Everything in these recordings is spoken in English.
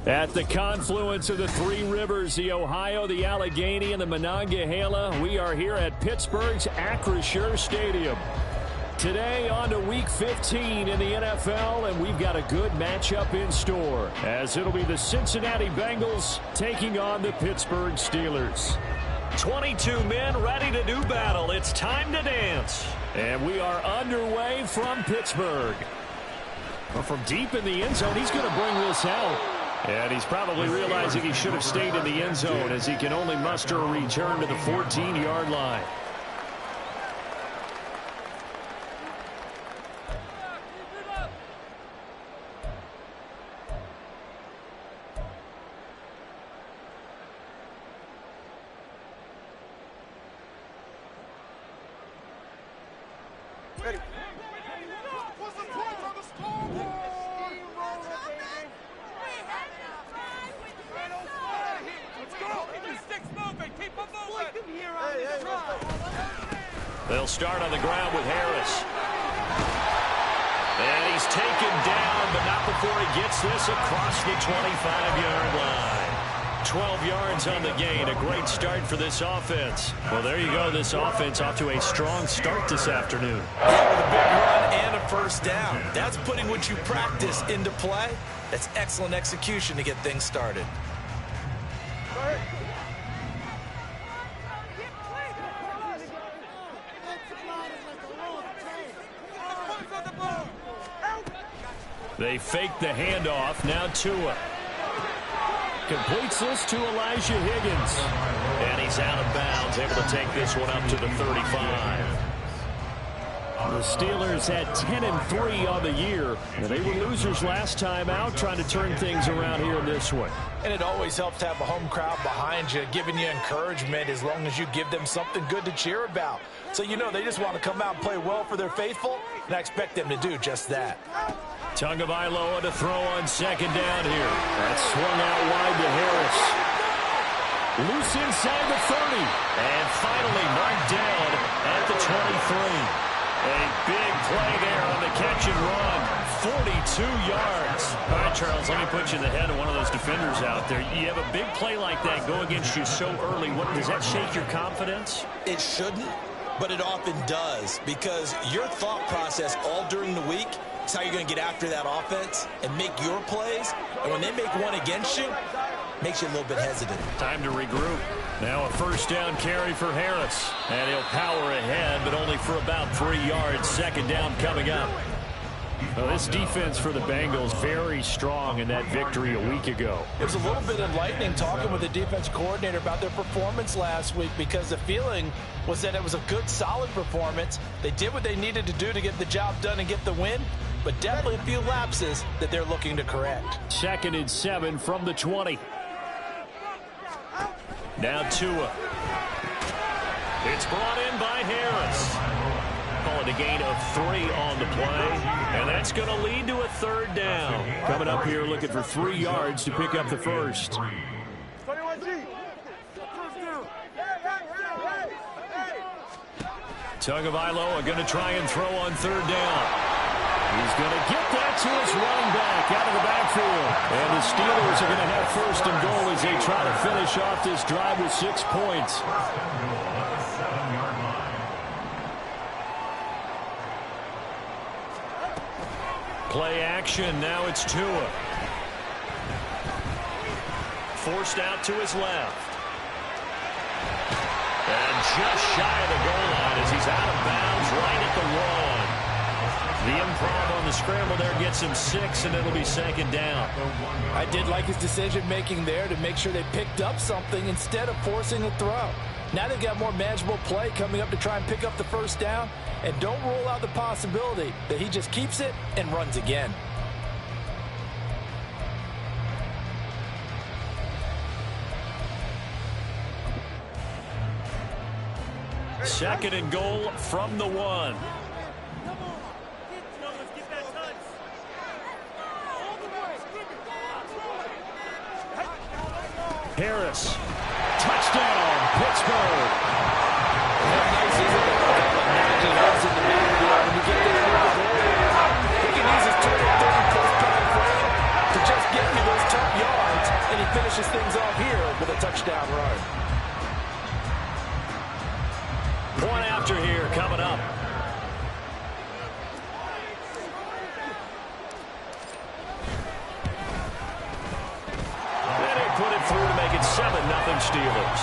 At the confluence of the three rivers, the Ohio, the Allegheny, and the Monongahela, we are here at Pittsburgh's Acrisure Stadium. Today on to Week 15 in the NFL, and we've got a good matchup in store, as it'll be the Cincinnati Bengals taking on the Pittsburgh Steelers. 22 men ready to do battle. It's time to dance. And we are underway from Pittsburgh. Well, from deep in the end zone, he's going to bring this out. And he's probably realizing he should have stayed in the end zone, as he can only muster a return to the 14-yard line. Ready. What's the point on the scoreboard? Let's go. Keep the sticks moving. Keep them moving. Here on this drive. They'll start on the ground with Harris. And he's taken down, but not before he gets this across the 25-yard line. 12 yards on the gain. A great start for this offense. Well, there you go. This offense off to a strong start this afternoon. Yeah, with a big run and a first down. That's putting what you practice into play. That's excellent execution to get things started. They fake the handoff. Now Tua completes this to Elijah Higgins. And he's out of bounds, able to take this one up to the 35. The Steelers had 10-3 on the year. They were losers last time out, trying to turn things around here in this one. And it always helps to have a home crowd behind you, giving you encouragement as long as you give them something good to cheer about. So you know they just want to come out and play well for their faithful, and I expect them to do just that. Tagovailoa to throw on second down here. That's swung out wide to Harris. Loose inside the 30. And finally marked down at the 23. A big play there on the catch and run. 42 yards. All right, Charles, let me put you in the head of one of those defenders out there. You have a big play like that go against you so early. Does that shake your confidence? It shouldn't, but it often does, because your thought process all during the week is how you're going to get after that offense and make your plays. And when they make one against you, it makes you a little bit hesitant. Time to regroup. Now a first down carry for Harris. And he'll power ahead, but only for about 3 yards. Second down coming up. Well, this defense for the Bengals very strong in that victory a week ago. It was a little bit enlightening talking with the defense coordinator about their performance last week, because the feeling was that it was a good, solid performance. They did what they needed to do to get the job done and get the win, but definitely a few lapses that they're looking to correct. 2nd and 7 from the 20. Now Tua. It's brought in by Harris. Call it a gain of 3 on the play, and that's going to lead to a third down. Coming up here looking for 3 yards to pick up the first. 21G. Tagovailoa going to try and throw on third down. He's going to get that to his running back out of the backfield. And the Steelers are going to have first and goal as they try to finish off this drive with 6 points. Play action. Now it's Tua. Forced out to his left. And just shy of the goal line as he's out of bounds right at the 1. The improv on the scramble there gets him 6, and it'll be second down. I did like his decision-making there to make sure they picked up something instead of forcing a throw. Now they've got more manageable play coming up to try and pick up the first down, and don't rule out the possibility that he just keeps it and runs again. Second and goal from the 1. Harris. Touchdown, Pittsburgh. Nice, isn't it? Imagine us in the backfield when you get this little goal. He can use his 30-plus pound frame to just get you those tough yards after here coming up. And he put it through to make it 7-0 Steelers.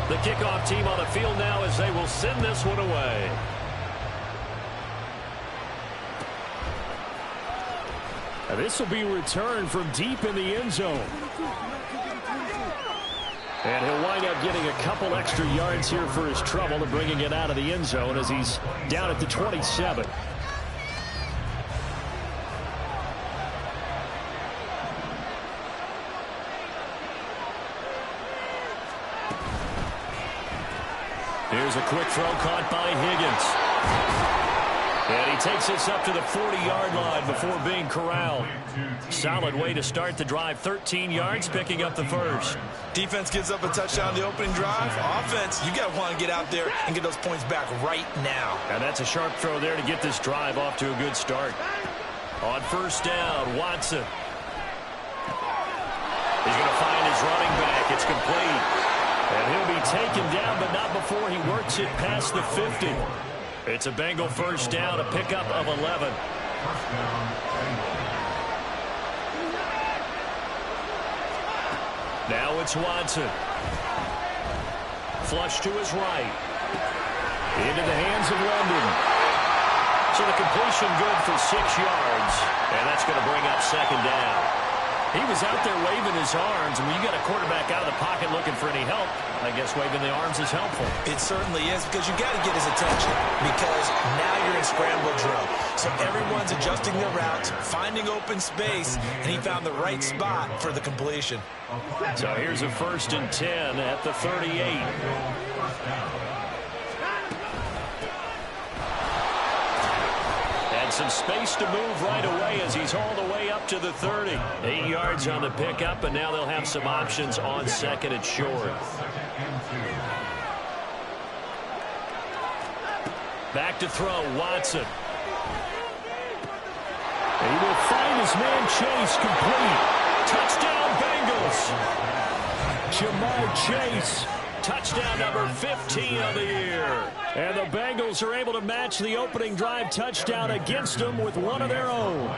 The kickoff team on the field now as they will send this one away. And this will be returned from deep in the end zone. And he'll wind up getting a couple extra yards here for his trouble and bringing it out of the end zone as he's down at the 27. Here's a quick throw caught by Higgins. And he takes this up to the 40-yard line before being corralled. Solid way to start the drive. 13 yards, picking up the first. Defense gives up a touchdown the opening drive. Offense, you got to want to get out there and get those points back right now. And that's a sharp throw there to get this drive off to a good start. On first down, Watson. He's going to find his running back. It's complete. And he'll be taken down, but not before he works it past the 50. It's a Bengal first down, a pickup of 11. Now it's Watson. Flush to his right. Into the hands of London. So the completion good for 6 yards. And that's going to bring up second down. He was out there waving his arms, and when you got a quarterback out of the pocket looking for any help, I guess waving the arms is helpful. It certainly is, because you got to get his attention, because now you're in scramble drill. So everyone's adjusting their routes, finding open space, and he found the right spot for the completion. So here's a 1st and 10 at the 38. Some space to move right away as he's all the way up to the 30. 8 yards on the pickup, and now they'll have some options on second and short. Back to throw, Watson. He will find his man Chase complete. Touchdown Bengals. Jamar Chase. Touchdown number 15 of the year. And the Bengals are able to match the opening drive touchdown against them with one of their own.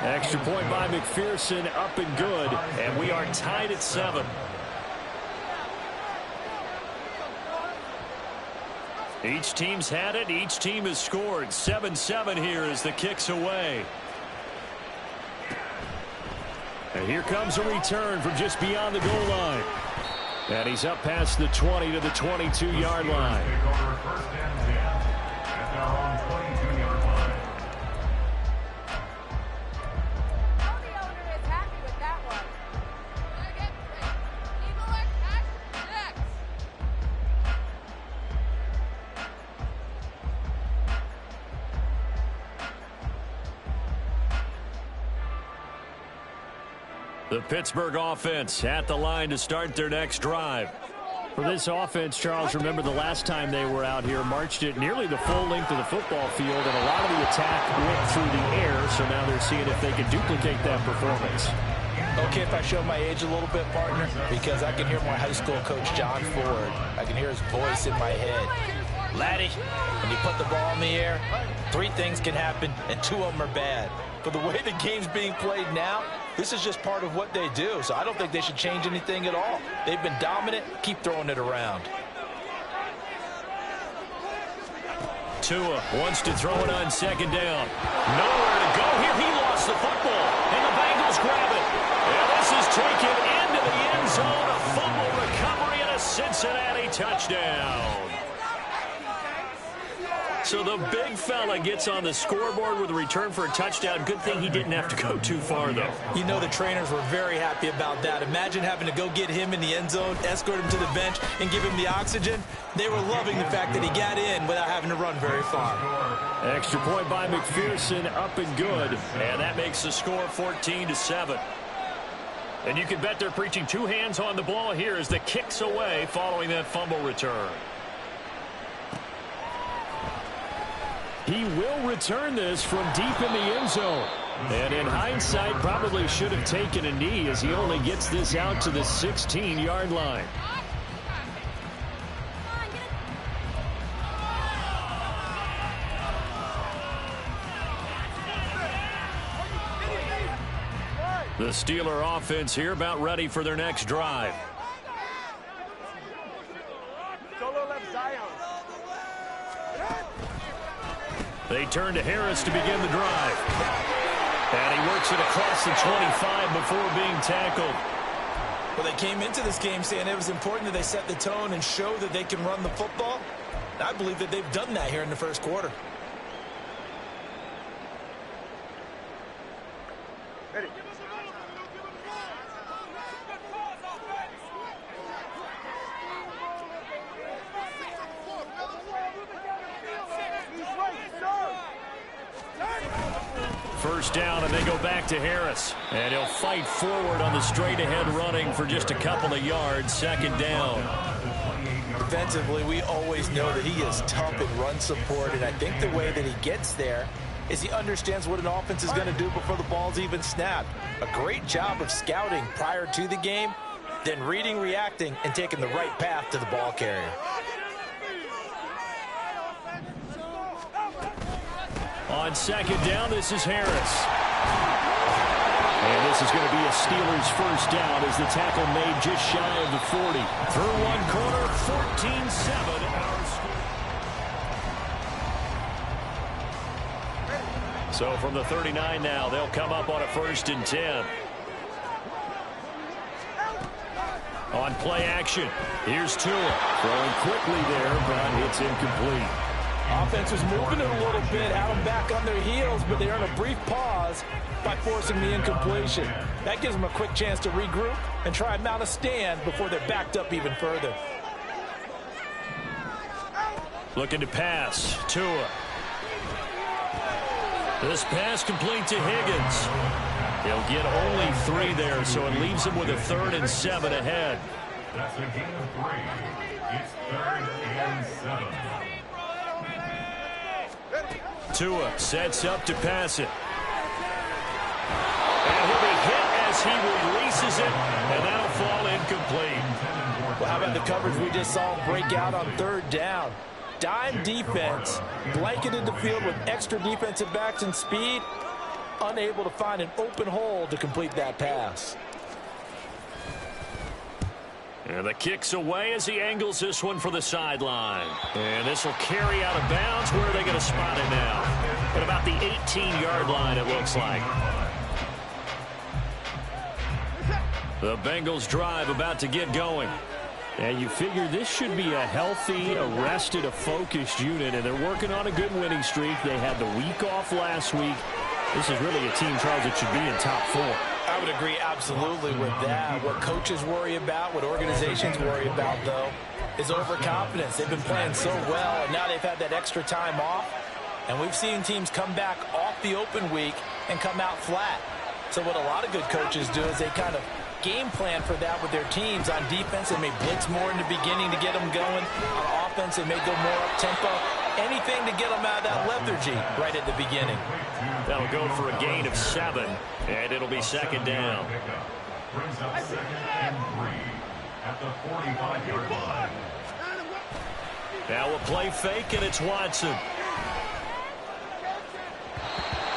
Extra point by McPherson, up and good. And we are tied at 7. Each team's had it. Each team has scored. 7-7 here as the kick's away. And here comes a return from just beyond the goal line. And he's up past the 20 to the 22-yard line. The Pittsburgh offense at the line to start their next drive. For this offense, Charles, remember the last time they were out here, marched it nearly the full length of the football field, and a lot of the attack went through the air, so now they're seeing if they can duplicate that performance. Okay, if I show my age a little bit, partner, because I can hear my high school coach, John Ford. I can hear his voice in my head. Laddie, when you put the ball in the air, 3 things can happen, and 2 of them are bad. But the way the game's being played now, this is just part of what they do, so I don't think they should change anything at all. They've been dominant. Keep throwing it around. Tua wants to throw it on second down. Nowhere to go here. He lost the football, and the Bengals grab it. And this is taken into the end zone. A fumble recovery and a Cincinnati touchdown. So the big fella gets on the scoreboard with a return for a touchdown. Good thing he didn't have to go too far, though. You know the trainers were very happy about that. Imagine having to go get him in the end zone, escort him to the bench, and give him the oxygen. They were loving the fact that he got in without having to run very far. Extra point by McPherson, up and good. And that makes the score 14-7. And you can bet they're preaching 2 hands on the ball here as the kick's away following that fumble return. He will return this from deep in the end zone. And in hindsight, probably should have taken a knee as he only gets this out to the 16-yard line. The Steeler offense here about ready for their next drive. They turn to Harris to begin the drive. And he works it across the 25 before being tackled. Well, they came into this game saying it was important that they set the tone and show that they can run the football. And I believe that they've done that here in the first quarter. Ready. First down, and they go back to Harris. And he'll fight forward on the straight-ahead running for just a couple of yards. Second down. Defensively, we always know that he is tough in run support, and I think the way that he gets there is he understands what an offense is going to do before the ball's even snapped. A great job of scouting prior to the game, then reading, reacting, and taking the right path to the ball carrier. On second down, this is Harris. And this is going to be a Steelers first down as the tackle made just shy of the 40. Through one corner, 14-7. So from the 39 now, they'll come up on a 1st and 10. On play action, here's Tua. Throwing quickly there, but it's incomplete. Offense was moving it a little bit, had them back on their heels, but they earn a brief pause by forcing the incompletion. That gives them a quick chance to regroup and try and mount a stand before they're backed up even further. Looking to pass, Tua. This pass complete to Higgins. He'll get only 3 there, so it leaves him with a 3rd and 7 ahead. That's a gain of 3. It's 3rd and 7. Tua sets up to pass it. And he'll be hit as he releases it, and that'll fall incomplete. Well, how about the coverage we just saw break out on 3rd down? Dime defense, blanketed the field with extra defensive backs and speed, unable to find an open hole to complete that pass. And the kick's away as he angles this one for the sideline. And this will carry out of bounds. Where are they going to spot it now? At about the 18-yard line, it looks like. The Bengals drive about to get going. And you figure this should be a healthy, arrested, a focused unit. And they're working on a good winning streak. They had the week off last week. This is really a team, Charles, that should be in top 4. I would agree absolutely with that. What coaches worry about, what organizations worry about, though, is overconfidence. They've been playing so well, and now they've had that extra time off. And we've seen teams come back off the open week and come out flat. So what a lot of good coaches do is they kind of game plan for that with their teams. On defense, they may blitz more in the beginning to get them going. On offense, they may go more up-tempo. Anything to get them out of that lethargy right at the beginning. That'll go for a gain of 7, and it'll be second down. Brings up 2nd and 3 at the 45-yard line. Now a play fake, and it's Watson.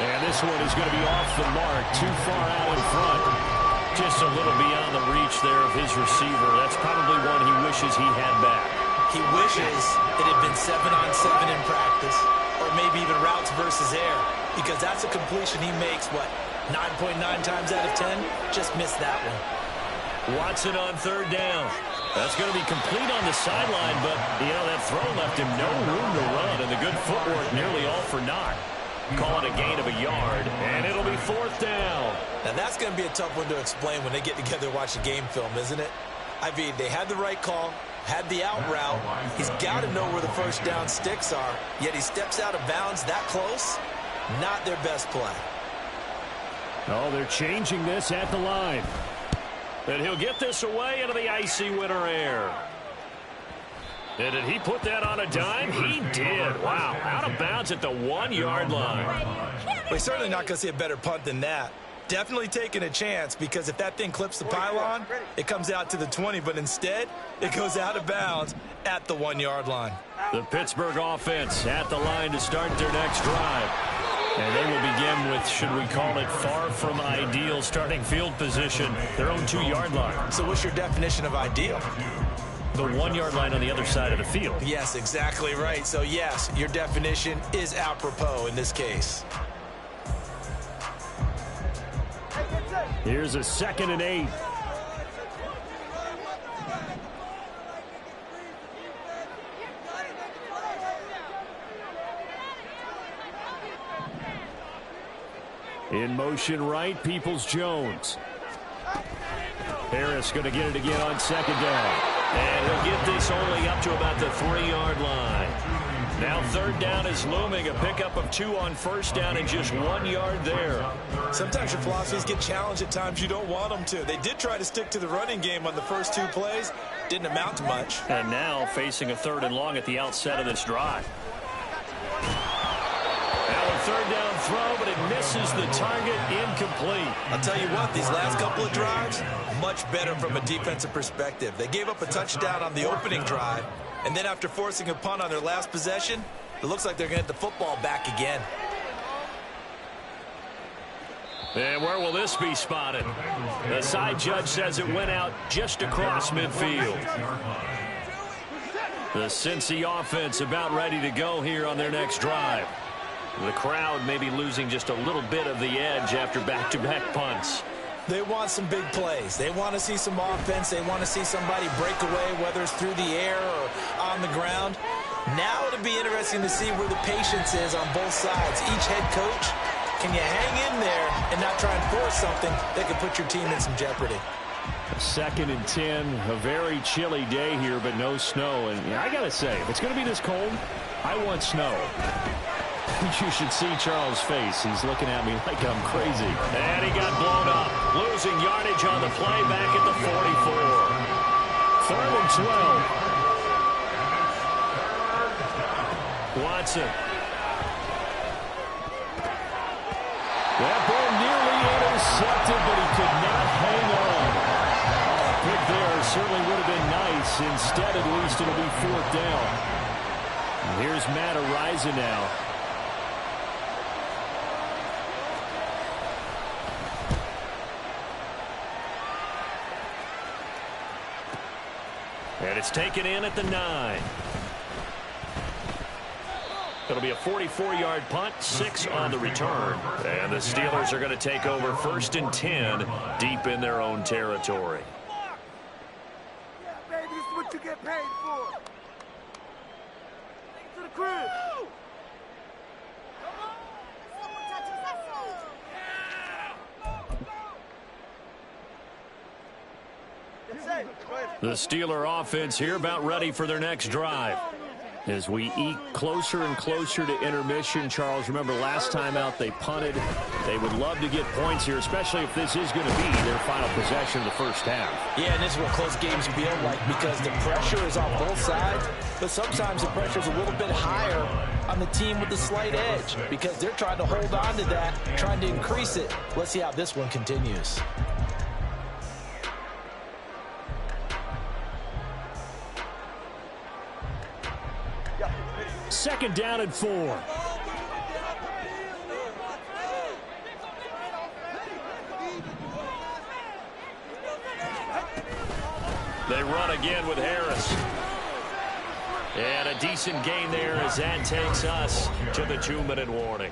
And this one is going to be off the mark, too far out in front. Just a little beyond the reach there of his receiver. That's probably one he wishes he had back. He wishes it had been 7-on-7 in practice, or maybe even routes versus air, because that's a completion he makes, 9.9 times out of 10? Just missed that one. Watson on 3rd down. That's going to be complete on the sideline, but, that throw left him no room to run, and the good footwork nearly all for naught. Call it a gain of a yard, and it'll be 4th down. Now, that's going to be a tough one to explain when they get together and watch the game film, isn't it? I mean, they had the right call, had the out route. He's got to know where the first down sticks are, yet he steps out of bounds that close. Not their best play. Oh, they're changing this at the line. And he'll get this away into the icy winter air. And did he put that on a dime? He did. Wow. Out of bounds at the 1-yard line. We're certainly not going to see a better punt than that. Definitely taking a chance, because if that thing clips the pylon, it comes out to the 20, but instead it goes out of bounds at the 1-yard line. The Pittsburgh offense at the line to start their next drive. And they will begin with, should we call it, far from ideal starting field position, their own 2-yard line. So what's your definition of ideal? The 1-yard line on the other side of the field. Yes, exactly right. So yes, your definition is apropos in this case. Here's a 2nd and 8. In motion right, Peoples-Jones. Harris going to get it again on 2nd down. And he'll get this only up to about the 3-yard line. Now 3rd down is looming. A pickup of 2 on 1st down and just 1 yard there. Sometimes your philosophies get challenged at times you don't want them to. They did try to stick to the running game on the first 2 plays. Didn't amount to much. And now facing a 3rd and long at the outset of this drive. Now a 3rd down throw, but it misses the target. Incomplete. I'll tell you what, these last couple of drives, much better from a defensive perspective. They gave up a touchdown on the opening drive, and then after forcing a punt on their last possession, it looks like they're going to get the football back again. And where will this be spotted? The side judge says it went out just across midfield. The Cincy offense about ready to go here on their next drive. The crowd may be losing just a little bit of the edge after back-to-back punts. They want some big plays. They want to see some offense. They want to see somebody break away, whether it's through the air or on the ground. Now it'll be interesting to see where the patience is on both sides. Each head coach, can you hang in there and not try and force something that could put your team in some jeopardy? 2nd and 10, a very chilly day here, but no snow. And I got to say, if it's going to be this cold, I want snow. You should see Charles' face. He's looking at me like I'm crazy. And he got blown up. Losing yardage on the play back at the 44. 3rd and 12. Watson. That ball nearly intercepted, but he could not hang on. A pick there certainly would have been nice. Instead, at least, it'll be 4th down. And here's Matt Araiza now. And it's taken in at the 9. It'll be a 44-yard punt, 6 on the return. And the Steelers are going to take over 1st and 10 deep in their own territory. Yeah, baby, this is what you get paid for. Take it to the crib. The Steeler offense here about ready for their next drive. As we eke closer and closer to intermission, Charles, remember last time out they punted. They would love to get points here, especially if this is going to be their final possession of the first half. Yeah, and this is what close games feel like, because the pressure is on both sides, but sometimes the pressure is a little bit higher on the team with the slight edge, because they're trying to hold on to that, trying to increase it. Let's see how this one continues. 2nd down and 4. They run again with Harris. And a decent gain there as that takes us to the 2-minute warning.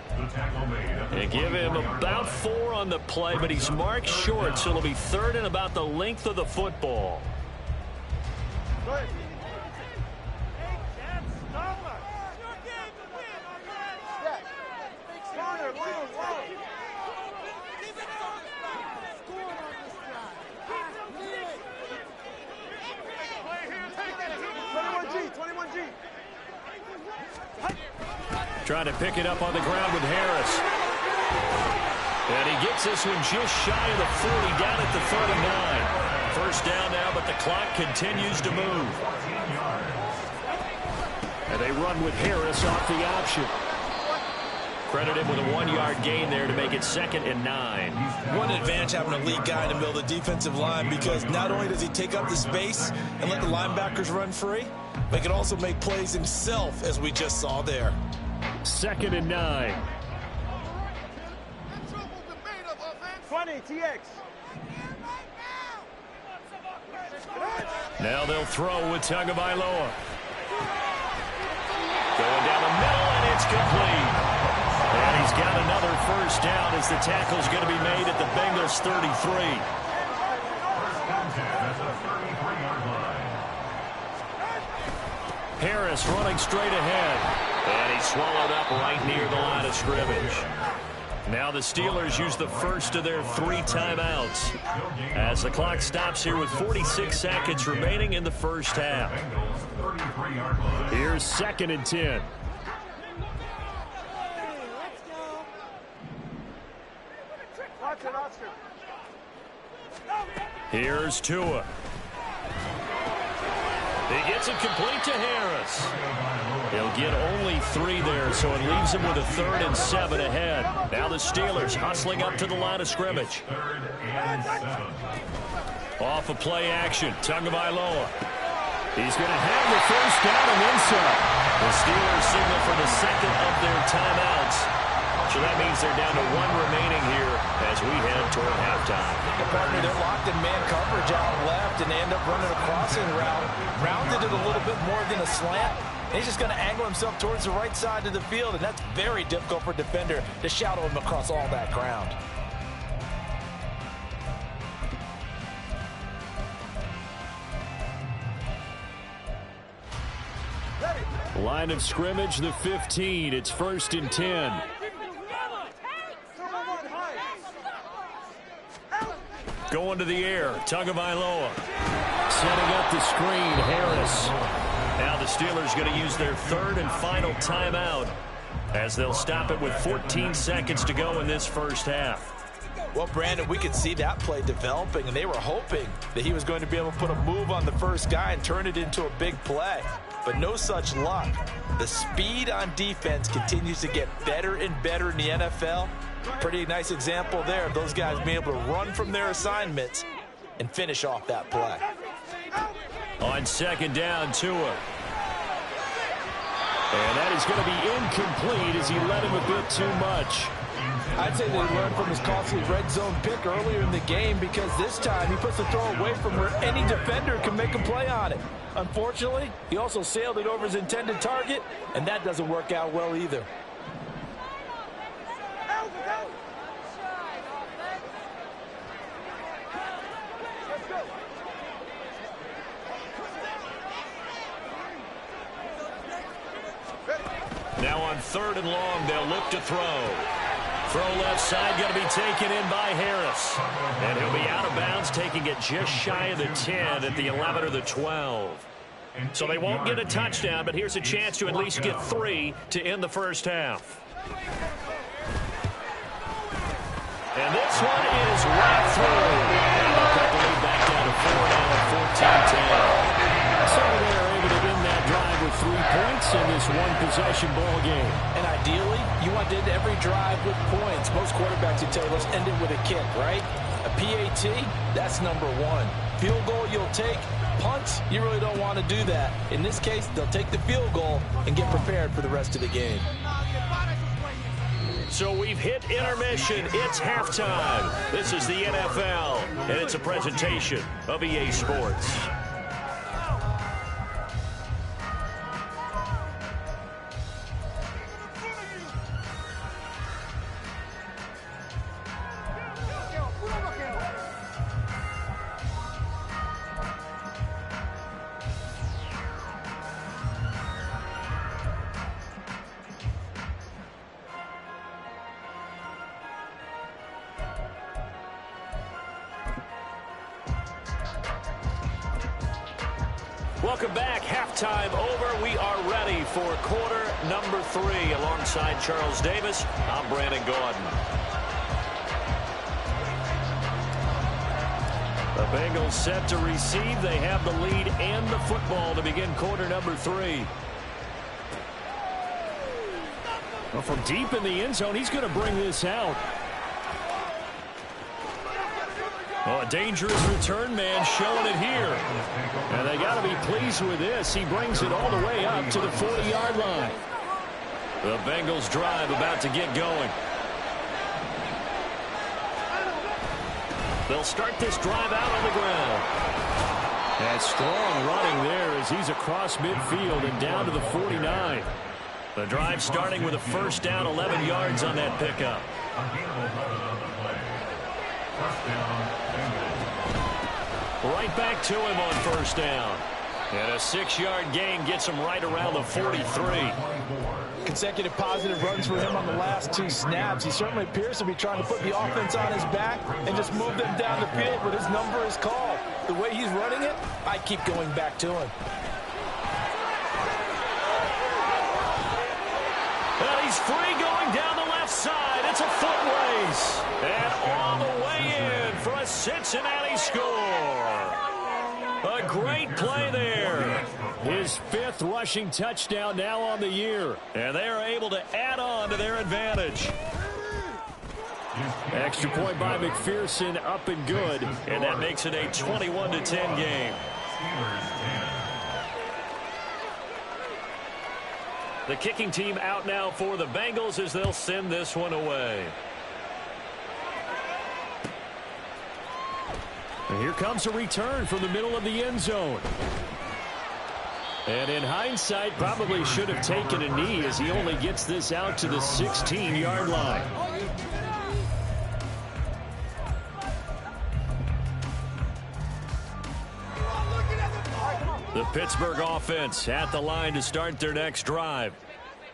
And give him about 4 on the play, but he's marked short, so it'll be 3rd and about the length of the football. Trying to pick it up on the ground with Harris. And he gets this one just shy of the 40, down at the 39. 1st down now, but the clock continues to move. And they run with Harris off the option. Credit him with a 1-yard gain there to make it 2nd and 9. What an advantage having a lead guy in the middle of the defensive line, because not only does he take up the space and let the linebackers run free, but he can also make plays himself, as we just saw there. 2nd and 9. 20, TX. Now they'll throw with Tagovailoa. Going down the middle, and it's complete. And he's got another first down as the tackle's going to be made at the Bengals 33. Harris running straight ahead. And he's swallowed up right near the line of scrimmage. Now the Steelers use the first of their 3 timeouts as the clock stops here with 46 seconds remaining in the first half. Here's 2nd and 10. Here's Tua. He gets it complete to Harris. He'll get only 3 there, so it leaves him with a 3rd and 7 ahead. Now the Steelers hustling up to the line of scrimmage. Off of play action, Tagovailoa. He's going to have the first down and then some. The Steelers signal for the 2nd of their timeouts. So that means they're down to 1 remaining here as we head toward halftime. The partner, they're locked in man coverage out left, and they end up running a crossing route. Rounded it a little bit more than a slant. And he's just going to angle himself towards the right side of the field, and that's very difficult for a defender to shadow him across all that ground. Line of scrimmage, the 15. It's 1st and 10. Going to the air, Tagovailoa. Setting up the screen, Harris. Now the Steelers going to use their 3rd and final timeout as they'll stop it with 14 seconds to go in this first half. Well, Brandon, we could see that play developing, and they were hoping that he was going to be able to put a move on the first guy and turn it into a big play. But no such luck. The speed on defense continues to get better and better in the NFL. Pretty nice example there of those guys being able to run from their assignments and finish off that play. On 2nd down, Tua. And that is going to be incomplete as he led him a bit too much. I'd say they learned from his costly red zone pick earlier in the game, because this time he puts the throw away from where any defender can make a play on it. Unfortunately, he also sailed it over his intended target, and that doesn't work out well either. Now on 3rd and long, they'll look to throw. Throw left side, going to be taken in by Harris. And he'll be out of bounds, taking it just shy of the 10 at the 11 or the 12. So they won't get a touchdown, but here's a chance to at least get 3 to end the first half. And this one is right through. And they'll cut the lead back down to 4 now at 14-10. So they're able to win that drive with 3 points in this one-possession ball game. And ideally, you want to end every drive with points. Most quarterbacks would tell you, let's end it with a kick, right? A PAT, that's number 1. Field goal you'll take. Punts, you really don't want to do that. In this case, they'll take the field goal and get prepared for the rest of the game. So we've hit intermission. It's halftime. This is the NFL, and it's a presentation of EA Sports. Welcome back. Halftime over. We are ready for quarter number 3. Alongside Charles Davis, I'm Brandon Gordon. The Bengals set to receive. They have the lead and the football to begin quarter number 3. Well, from deep in the end zone, he's going to bring this out. Oh, a dangerous return man showing it here. And they got to be pleased with this. He brings it all the way up to the 40-yard line. The Bengals drive about to get going. They'll start this drive out on the ground. And strong running there as he's across midfield and down to the 49. The drive starting with a first down, 11 yards on that pickup. Right back to him on first down. And a 6-yard gain gets him right around the 43. Consecutive positive runs for him on the last 2 snaps. He certainly appears to be trying to put the offense on his back and just move them down the field, but his number is called. The way he's running it, I keep going back to him. And he's free going down the left side. It's a foot race. And all the way in for a Cincinnati score. A great play there. His 5th rushing touchdown now on the year. And they are able to add on to their advantage. Extra point by McPherson, up and good. And that makes it a 21-10 game. The kicking team out now for the Bengals as they'll send this one away. And here comes a return from the middle of the end zone. And in hindsight, probably should have taken a knee as he only gets this out to the 16-yard line. The Pittsburgh offense at the line to start their next drive.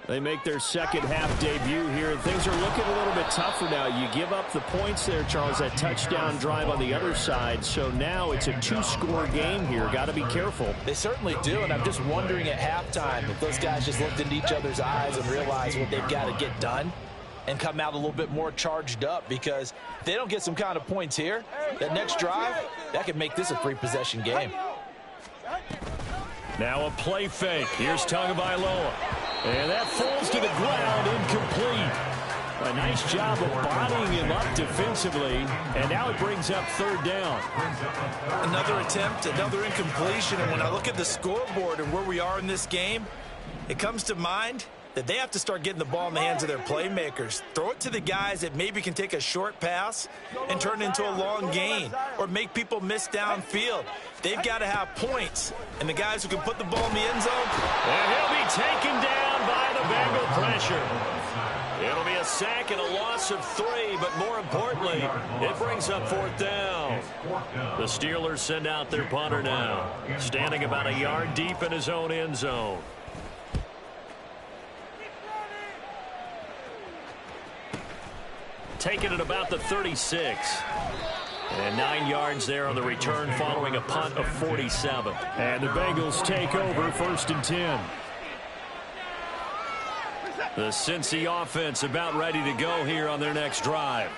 They make their second half debut here, and things are looking a little bit tougher now. You give up the points there, Charles, that touchdown drive on the other side. So now it's a 2-score game here. Got to be careful. They certainly do, and I'm just wondering at halftime if those guys just looked into each other's eyes and realized what they've got to get done and come out a little bit more charged up, because if they don't get some kind of points here, that next drive, that could make this a 3-possession game. Now a play fake. Here's Tagovailoa. And that falls to the ground, incomplete. A nice job of bodying him up defensively. And now it brings up 3rd down. Another attempt, another incompletion. And when I look at the scoreboard and where we are in this game, it comes to mind that they have to start getting the ball in the hands of their playmakers. Throw it to the guys that maybe can take a short pass and turn it into a long gain or make people miss downfield. They've got to have points. And the guys who can put the ball in the end zone. And he'll be taken down by the Bengal pressure. It'll be a sack and a loss of 3, but more importantly, it brings up 4th down. The Steelers send out their punter now, standing about a yard deep in his own end zone. Taken at about the 36. And 9 yards there on the return following a punt of 47. And the Bengals take over 1st and 10. The Cincy offense about ready to go here on their next drive.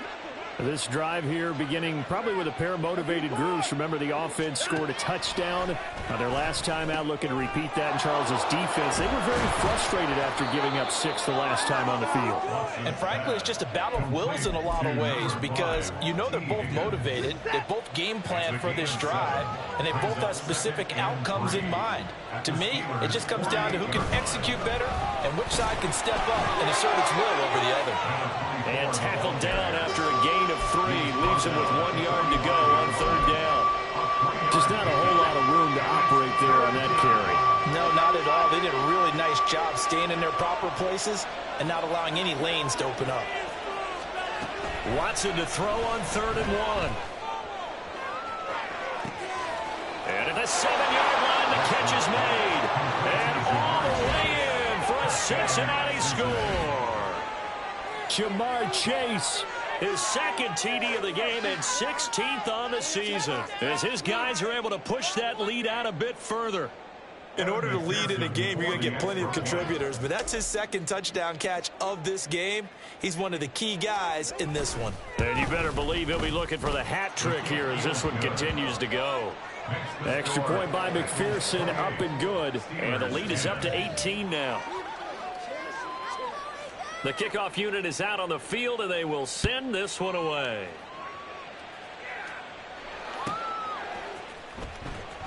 This drive here beginning probably with a pair of motivated groups. Remember, the offense scored a touchdown their last time out, looking to repeat that in Charles's defense. They were very frustrated after giving up 6 the last time on the field. And frankly, it's just a battle of wills in a lot of ways, because you know they're both motivated. They both game plan for this drive, and they both have specific outcomes in mind. To me, it just comes down to who can execute better and which side can step up and assert its will over the other. And tackled down after a gain of 3. Leaves him with 1 yard to go on 3rd down. Just not a whole lot of room to operate there on that carry. No, not at all. They did a really nice job staying in their proper places and not allowing any lanes to open up. Watson to throw on 3rd and 1. And at the 7-yard line, the catch is made. And all the way in for a Cincinnati score. Jamar Chase, his 2nd TD of the game and 16th on the season, as his guys are able to push that lead out a bit further. In order to lead in a game, you're going to get plenty of contributors, but that's his 2nd touchdown catch of this game. He's one of the key guys in this one. And you better believe he'll be looking for the hat trick here as this one continues to go. Extra point by McPherson, up and good, and the lead is up to 18 now. The kickoff unit is out on the field, and they will send this one away.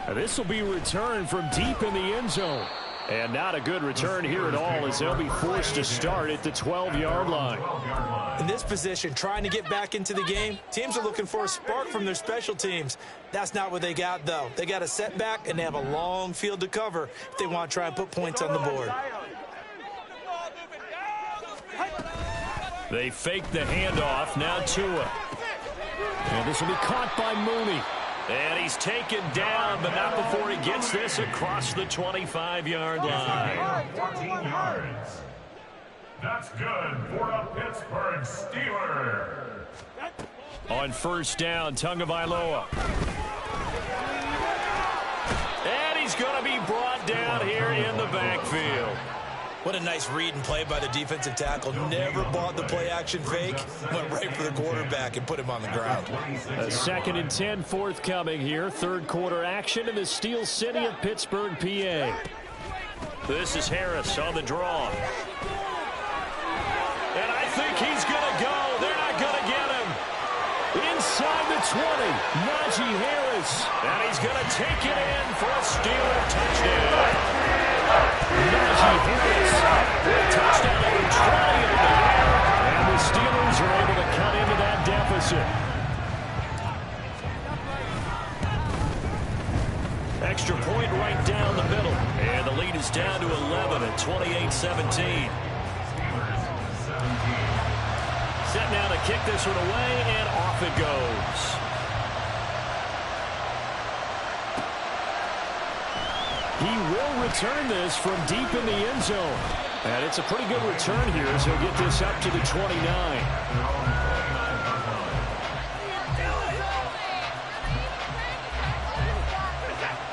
This will be returned from deep in the end zone. And not a good return here at all, as they'll be forced to start at the 12-yard line. In this position, trying to get back into the game, teams are looking for a spark from their special teams. That's not what they got, though. They got a setback, and they have a long field to cover if they want to try and put points on the board. They fake the handoff. Now Tua. And this will be caught by Mooney. And he's taken down, but not before he gets this across the 25-yard line. 14 yards. That's good for a Pittsburgh Steeler. On first down, Tagovailoa. And he's going to be brought down here in the backfield. What a nice read and play by the defensive tackle. Never bought the play-action fake. Went right for the quarterback and put him on the ground. A 2nd and 10 forthcoming here. Third quarter action in the Steel City of Pittsburgh, PA. This is Harris on the draw. And I think he's going to go. They're not going to get him. Inside the 20, Najee Harris. And he's going to take it in for a Steeler touchdown. Najee Harris, touchdown over 20 in the air, and the Steelers are able to cut into that deficit. Extra point right down the middle, and the lead is down to 11 at 28-17. Set now to kick this one away, and off it goes. He will return this from deep in the end zone. And it's a pretty good return here as he'll get this up to the 29.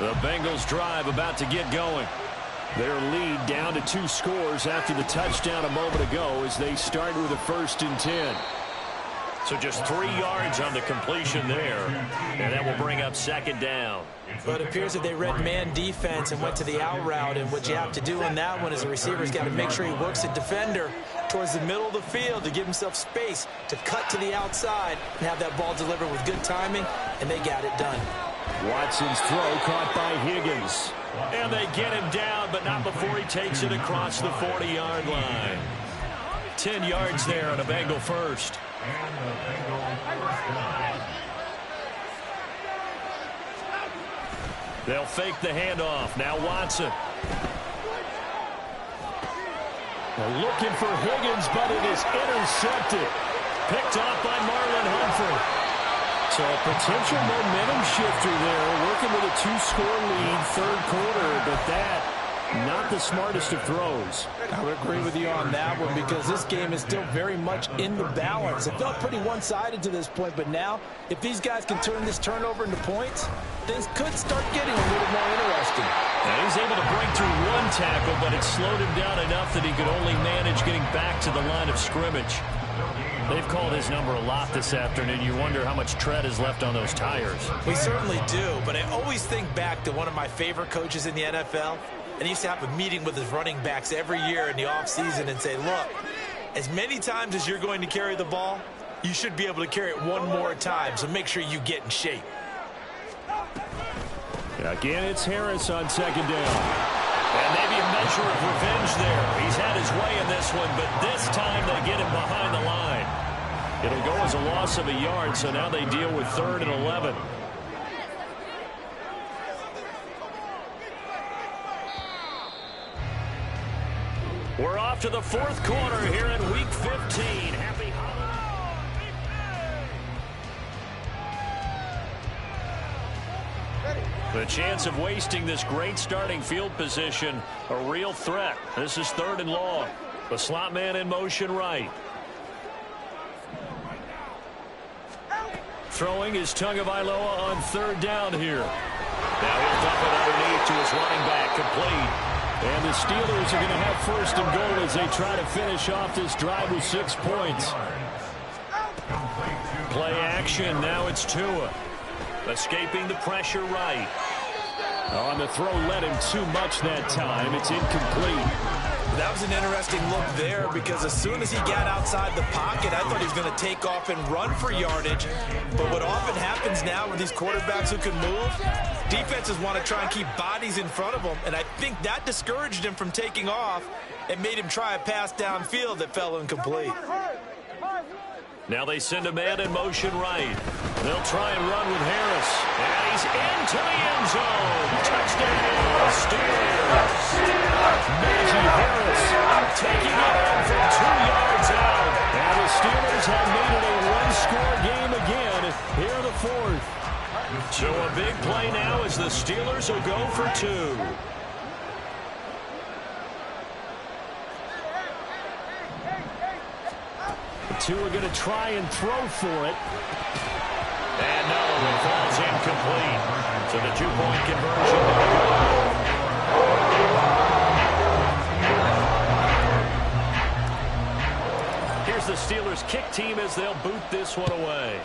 The Bengals drive about to get going. Their lead down to 2 scores after the touchdown a moment ago as they start with a 1st and 10. So just 3 yards on the completion there, and that will bring up 2nd down. Well, it appears that they read man defense and went to the out route, and what you have to do on that one is the receiver's got to make sure he works the defender towards the middle of the field to give himself space to cut to the outside and have that ball delivered with good timing, and they got it done. Watson's throw caught by Higgins. And they get him down, but not before he takes it across the 40-yard line. 10 yards there on a Bengal first. They'll fake the handoff. Now Watson. They're looking for Higgins, but it is intercepted. Picked off by Marlon Humphrey. So a potential momentum shifter there, working with a 2-score lead, third quarter, but that, not the smartest of throws. I would agree with you on that one because this game is still very much in the balance. It felt pretty one-sided to this point, but now, if these guys can turn this turnover into points, things could start getting a little more interesting. And he's able to break through 1 tackle, but it slowed him down enough that he could only manage getting back to the line of scrimmage. They've called his number a lot this afternoon. You wonder how much tread is left on those tires. We certainly do, but I always think back to one of my favorite coaches in the NFL, and he used to have a meeting with his running backs every year in the offseason and say, look, as many times as you're going to carry the ball, you should be able to carry it 1 more time, so make sure you get in shape. Again, it's Harris on 2nd down. And maybe a measure of revenge there. He's had his way in this one, but this time they get him behind the line. It'll go as a loss of a yard, so now they deal with 3rd and 11. We're off to the 4th quarter here in Week 15. Happy The chance of wasting this great starting field position, a real threat. This is 3rd and long. The slot man in motion right. Throwing is Tagovailoa on 3rd down here. Now he'll dump it underneath to his running back, complete. And the Steelers are going to have 1st and goal as they try to finish off this drive with 6 points. Play action, now it's Tua. Escaping the pressure right. On the throw, led him too much that time. It's incomplete. That was an interesting look there because as soon as he got outside the pocket, I thought he was going to take off and run for yardage. But what often happens now with these quarterbacks who can move, defenses want to try and keep bodies in front of them, and I think that discouraged him from taking off and made him try a pass downfield that fell incomplete. Now they send a man in motion right. They'll try and run with Harris. And he's into the end zone. Touchdown, Steelers. Najee Harris taking it in from 2 yards out. And the Steelers have made it a one-score game again here in the fourth. So a big play now as the Steelers will go for 2. Two are going to try and throw for it. And no, it falls incomplete. So the 2-point conversion. Here's the Steelers kick team as they'll boot this one away.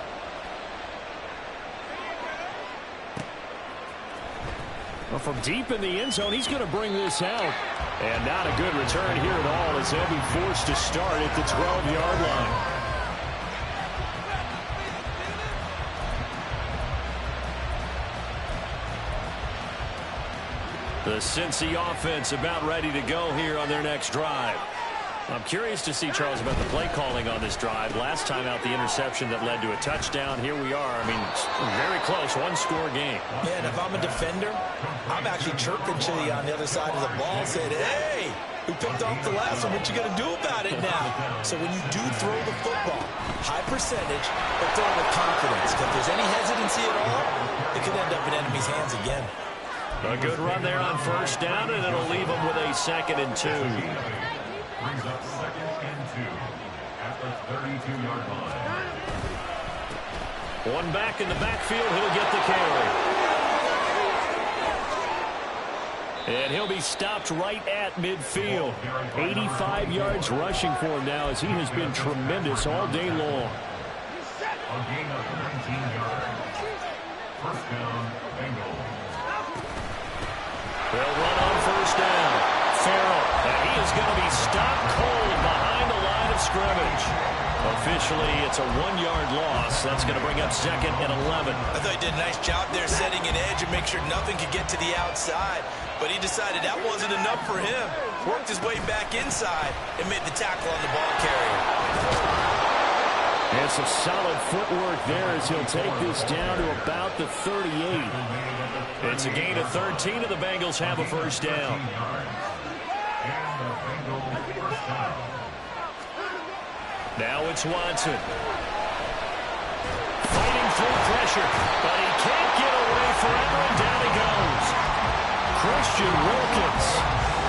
Well, from deep in the end zone, he's going to bring this out. And not a good return here at all as they'll be forced to start at the 12-yard line. The Cincy offense about ready to go here on their next drive. I'm curious to see, Charles, about the play calling on this drive. Last time out, the interception that led to a touchdown. Here we are. I mean, very close, one-score game. Yeah, and if I'm a defender, I'm actually chirping Chili on the other side of the ball, saying, hey, we picked off the last one. What you going to do about it now? So when you do throw the football, high percentage, but throw it with confidence. If there's any hesitancy at all, it could end up in enemy's hands again. A good run there on first down, and it'll leave them with a 2nd and 2. Brings up 2nd and 2 at the 32-yard line. One back in the backfield, he'll get the carry. And he'll be stopped right at midfield. 85 yards rushing for him now as he has been tremendous all day long. A gain of 19 yards. First down, Bengals. They'll run on first down. Farrell, and he is going to be stopped cold behind the line of scrimmage. Officially, it's a 1-yard loss. That's going to bring up 2nd and 11. I thought he did a nice job there setting an edge and make sure nothing could get to the outside. But he decided that wasn't enough for him. Worked his way back inside and made the tackle on the ball carrier. And some solid footwork there as he'll take this down to about the 38. It's a gain of 13, and the Bengals have a first down. Now it's Watson. Fighting through pressure, but he can't get away forever, and down he goes. Christian Wilkins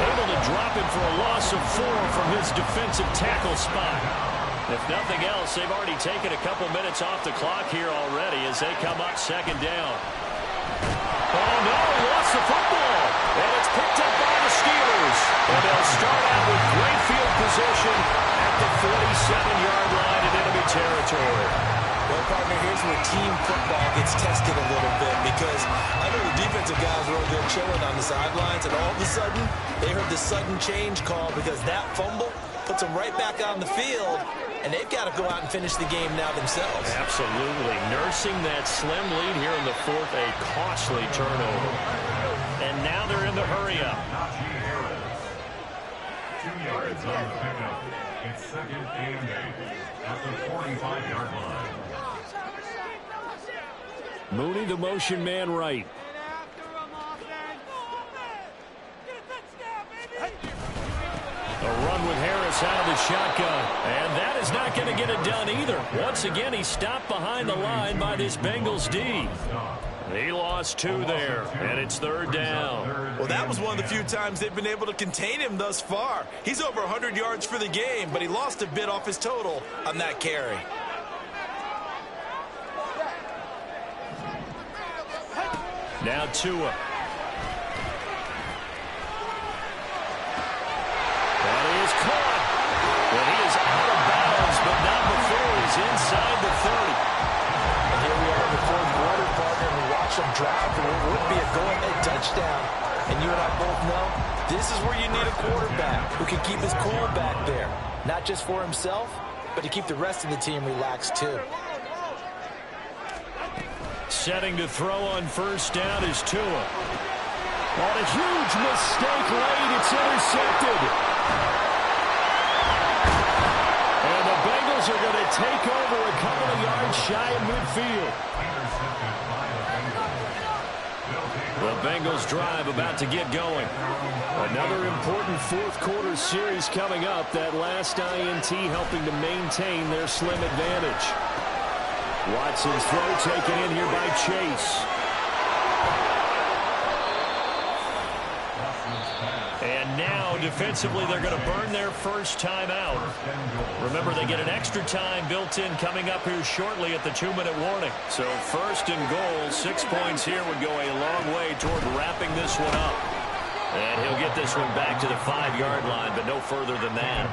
able to drop him for a loss of 4 from his defensive tackle spot. If nothing else, they've already taken a couple minutes off the clock here already as they come up 2nd down. Oh, no, he lost the football. And it's picked up by the Steelers. And they'll start out with great field position at the 47-yard line in enemy territory. Well, partner, here's where team football gets tested a little bit because I know the defensive guys were over there chilling on the sidelines, and all of a sudden, they heard the sudden change call because that fumble puts them right back on the field, and they've got to go out and finish the game now themselves. Absolutely. Nursing that slim lead here in the fourth, a costly turnover. And now they're in the hurry-up. 2 yards on the pickup. It's 2nd and 8 at the 45-yard line. Mooney, the motion man right. A run with Harris out of the shotgun. And that is not going to get it done either. Once again, he's stopped behind the line by this Bengals D. He lost 2 there, and it's 3rd down. Well, that was one of the few times they've been able to contain him thus far. He's over 100 yards for the game, but he lost a bit off his total on that carry. Now Tua. That is caught. Well, he is out of bounds, but not before he's inside the 30. And here we are in the fourth quarter, partner, and we watch them drive, and it would be a go-ahead touchdown. And you and I both know this is where you need a quarterback who can keep back there, not just for himself, but to keep the rest of the team relaxed too. Setting to throw on first down is Tua. On a huge mistake late, it's intercepted. And the Bengals are going to take over a couple of yards shy of midfield. The Bengals drive about to get going. Another important fourth quarter series coming up. That last INT helping to maintain their slim advantage. Watson's throw taken in here by Chase. And now defensively they're going to burn their first time out. Remember, they get an extra time built in coming up here shortly at the 2-minute warning. So first and goal, 6 points here would go a long way toward wrapping this one up. And he'll get this one back to the 5-yard line, but no further than that.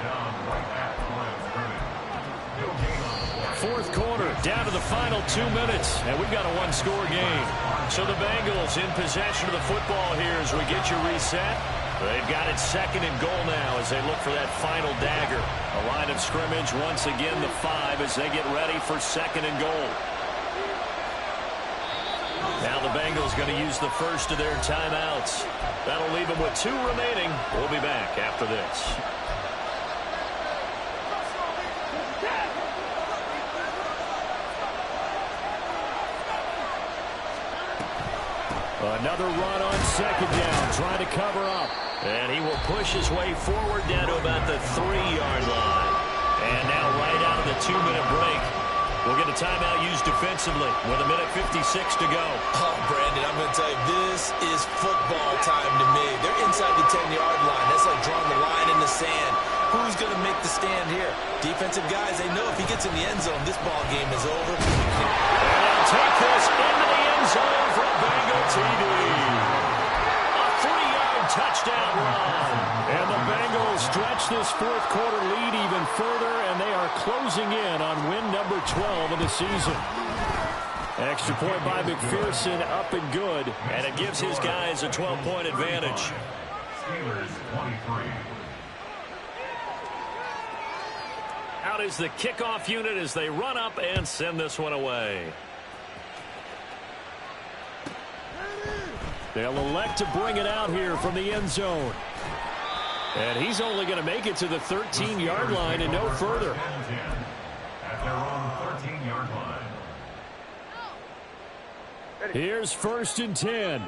Fourth quarter, down to the final 2 minutes, and we've got a one-score game. So the Bengals in possession of the football here as we get you reset. They've got it second and goal now as they look for that final dagger. A line of scrimmage, once again the 5 as they get ready for second and goal. Now the Bengals going to use the first of their timeouts. That'll leave them with 2 remaining. We'll be back after this. Another run on second down, trying to cover up. And he will push his way forward down to about the 3-yard line. And now right out of the 2-minute break, we'll get a timeout used defensively with 1:56 to go. Oh, Brandon, I'm going to tell you, this is football time to me. They're inside the 10-yard line. That's like drawing the line in the sand. Who's going to make the stand here? Defensive guys, they know if he gets in the end zone, this ball game is over. And they'll take this into the end zone for a Bengal TD. A 3-yard touchdown run. And the Bengals stretch this fourth quarter lead even further, and they are closing in on win number 12 of the season. Extra point by McPherson, up and good, and it gives his guys a 12-point advantage. Steelers 23. Out is the kickoff unit as they run up and send this one away. They'll elect to bring it out here from the end zone. And he's only going to make it to the 13-yard line and no further. At their own 13-yard line. Here's first and 10.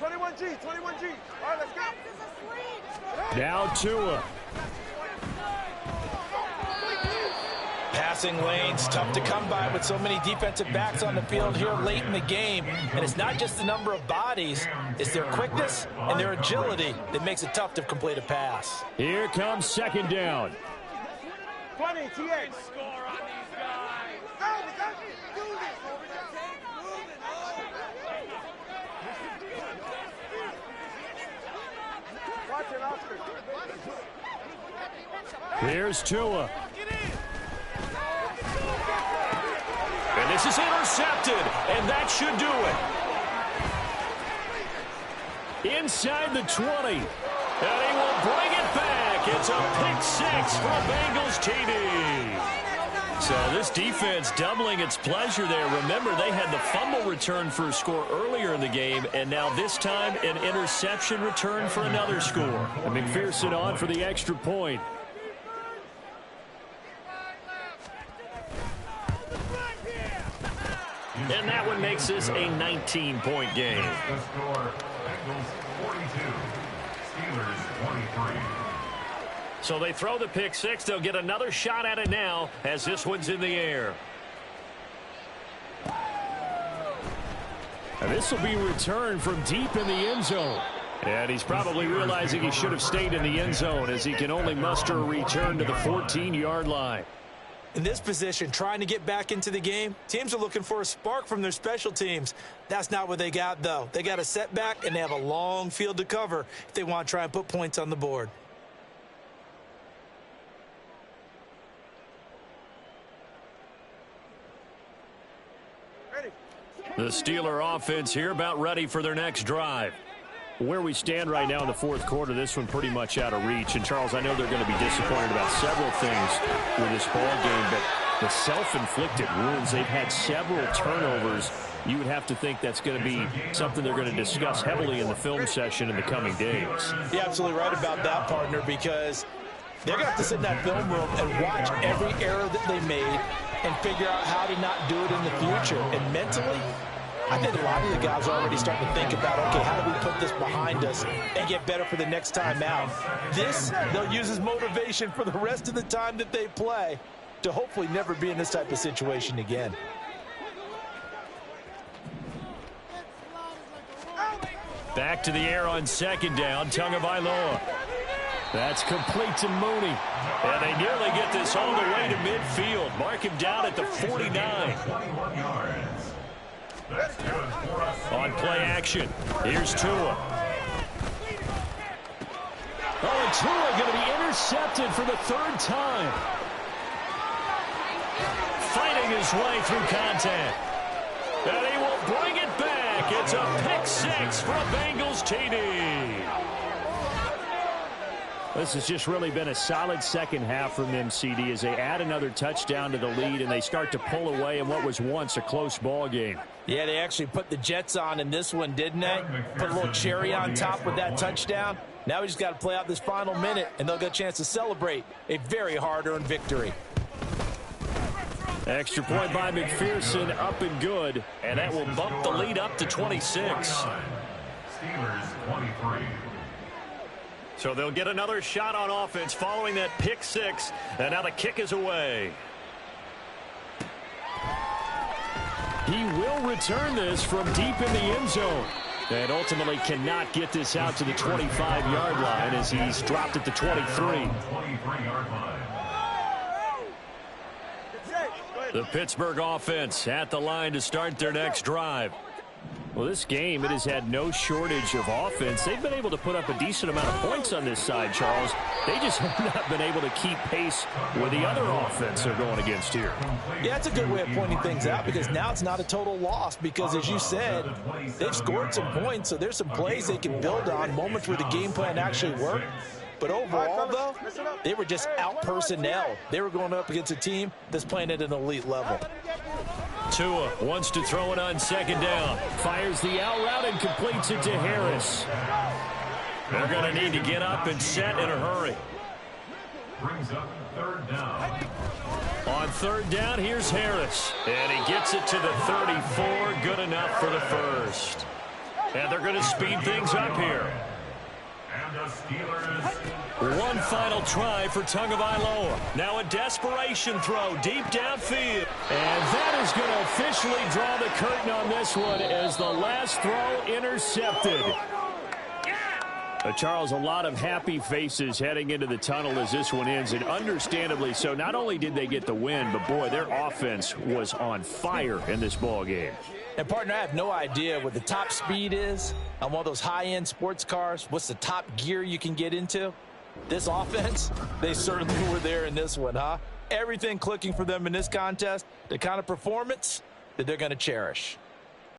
21G, 21G. All right, let's go. Now Tua. Passing lanes, tough to come by with so many defensive backs on the field here late in the game. And it's not just the number of bodies, it's their quickness and their agility that makes it tough to complete a pass. Here comes second down. 20, TX. Score on these guys. Do this. Watch it, Oscar. Here's Tua. And this is intercepted, and that should do it. Inside the 20. And he will bring it back. It's a pick 6 for Bengals TD. So this defense doubling its pleasure there. Remember, they had the fumble return for a score earlier in the game, and now this time an interception return for another score. And McPherson on for the extra point. And that one makes this a 19-point game. The score, Bengals 42, Steelers 23. So they throw the pick 6. They'll get another shot at it now as this one's in the air. And this will be returned from deep in the end zone. And he's probably realizing he should have stayed in the end zone as he can only muster a return to the 14-yard line. In this position, trying to get back into the game, teams are looking for a spark from their special teams. That's not what they got, though. They got a setback, and they have a long field to cover if they want to try and put points on the board. The Steeler offense here about ready for their next drive. Where we stand right now in the fourth quarter, this one pretty much out of reach. And, Charles, I know they're going to be disappointed about several things with this ball game, but the self-inflicted wounds, they've had several turnovers. You would have to think that's going to be something they're going to discuss heavily in the film session in the coming days. You're absolutely right about that, partner, because they're going to have to sit in that film room and watch every error that they made and figure out how to not do it in the future. And mentally, I think a lot of the guys are already starting to think about, okay, how do we put this behind us and get better for the next time out? This, they'll use as motivation for the rest of the time that they play to hopefully never be in this type of situation again. Back to the air on second down, Tagovailoa. That's complete to Mooney. And they nearly get this all the way to midfield. Mark him down at the 49. On play action, here's Tua. Oh, and Tua going to be intercepted for the third time. Fighting his way through contact. And he will bring it back. It's a pick six for a Bengals TD. This has just really been a solid second half from them, CD, as they add another touchdown to the lead and they start to pull away in what was once a close ball game. Yeah, they actually put the Jets on in this one, didn't they? Put a little cherry on top with that touchdown. Now we just got to play out this final minute, and they'll get a chance to celebrate a very hard-earned victory. Extra point by McPherson, up and good, and that will bump the lead up to 26. Steelers 23. So they'll get another shot on offense following that pick six, and now the kick is away. He will return this from deep in the end zone, and ultimately cannot get this out to the 25-yard line as he's dropped at the 23. 23-yard line. The Pittsburgh offense at the line to start their next drive. Well, this game, it has had no shortage of offense. They've been able to put up a decent amount of points on this side, Charles. They just have not been able to keep pace with the other offense they're going against here. Yeah, that's a good way of pointing things out because now it's not a total loss because, as you said, they've scored some points, so there's some plays they can build on, moments where the game plan actually worked. But overall, though, they were just out-personnel. They were going up against a team that's playing at an elite level. Tua wants to throw it on second down. Fires the out route and completes it to Harris. They're going to need to get up and set in a hurry. Brings up third down. On third down, here's Harris. And he gets it to the 34. Good enough for the first. And they're going to speed things up here. And the Steelers. One final try for Tagovailoa. Now a desperation throw deep downfield. And that is going to officially draw the curtain on this one as the last throw intercepted. Charles, a lot of happy faces heading into the tunnel as this one ends, and understandably so. Not only did they get the win, but boy, their offense was on fire in this ball game. And, partner, I have no idea what the top speed is on one of those high-end sports cars. What's the top gear you can get into? This offense, they certainly were there in this one, huh? Everything clicking for them in this contest, the kind of performance that they're going to cherish.